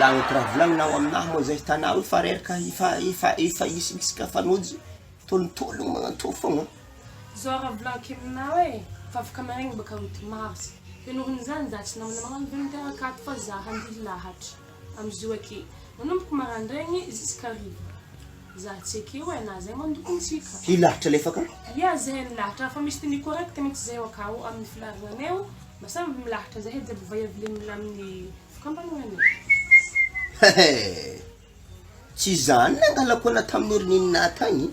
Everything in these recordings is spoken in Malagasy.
agnako raha volagninao aminahy moa zay tanao fa reraka ifa isika fanojy tolotolo magnantô fogna zao raha volagniko aminao e fa afaka maregny baka 8 mars nohon'ny zany za tsy namana magnano volontaire akato fa za handeha lahatra amizio ake manomboka marandraigny zisk'arivo za tsy akeo e na zay mandokontsika hilahatra lefaka ia zay nilahatra fa misy teny correct mihitsy zay akao amin'ny filarinaneo basa milahatra zay hedy vaiavile amin'ny fikambanananeo tsy zany nangalako ana tamin'ny herinina tagny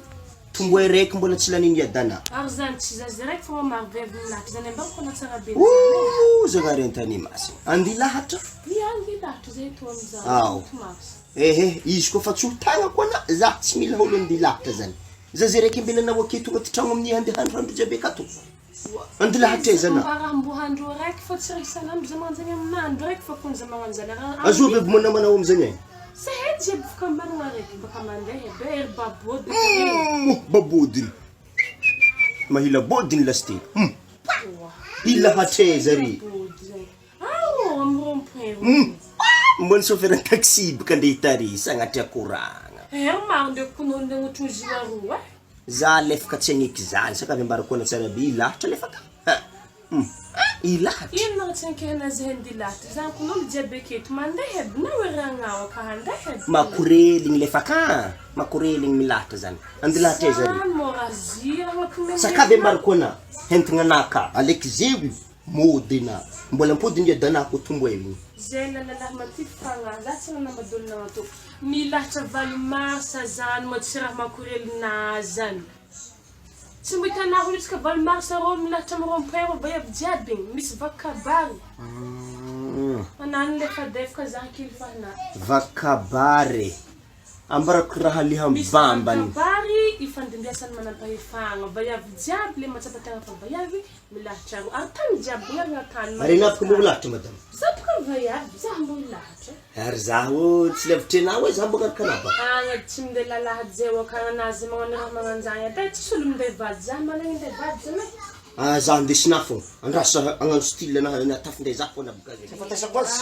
tongo raiky mbola tsy laniny adana ary zany tsy za zay raiky fa maro vevy milahatra zany ambako na tsara be zagnary antany masina andi lahatra ia andi lahatra zay to amza izy koa fa tsy tagnako ana za tsy mila olo andi lahatra zany za zay raiky ambelanao ake tonga ty tragno amin'ny andehandro jiaby akato andi lahatra zany raha mbohandro raiky fa tsy raha isanandro za magnano zany aminandro raiky fa konza magnano zany azo beby manamanao amizany Sahid jiaby fikambanana raiky baka mandeha be ery babody babodiny mahila bodiny lasty ilahatra zary mbona chauffeur taxi baka andeha tarisa agnatry akoragna maro nde kononde ohatry jour roa za lefaka tsy agniky zany sakavy ambarako na tsara be ilahatra lefaka ilahatra ino tsy ankehana zay andi lahatra zany konolo jiaby aketo mandeha na weragnawa ka handeha makoreligny lefaka makoreligny milahatra zany andi lahatra zary morazira sakavy ambarako ana hentigna naka aleky zewy modina mbola mpodiny adanako tombo egny zay lalalah maty fagna za tsy nanambadolina mato milahatra valomasa zany mo tsy raha makorelina zany tsy mitanaho iska valomasa ro milahatra mirompoero vaiavy jiaby misy vakabary anany le fadefaka za kely fahna vakabary ambarako raha liha mbambany vakabary ifandimbiasany manampahefagna vaiavy jiaby le matsapatagna fa vaiavy milahatra ro ary tany jiaby ngary tany arenapoko mo lahatra madame zapaka vaiavy za mbo lahatra ary zaho tsy levitrenao za mbo ngarakanaba agna tsy minde lalaha zeo akanazy magnano raha magnanjany ata tsy solo minde vady za malagny minde vady zany za ndesina fo andrasa agnano style na tafindray za fo na bagazy fa tasako azy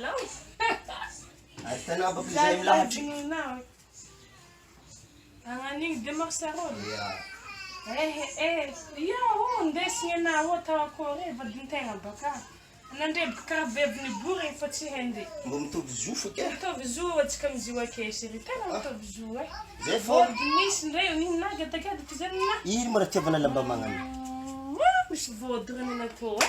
law tana ba bizay milahatra anganiny de marsarol ya ndesigny na ota akore vadintegna baka nandrebaka karaha bebiny bory fa tsy hende mbo mitovy zo fo ke mitovy zo atsika miziho ake siri tena mitovy zo zay fo misy ndray ninagy atakady ty zany na ino mara tiavana lamba magnano misy vodriny na to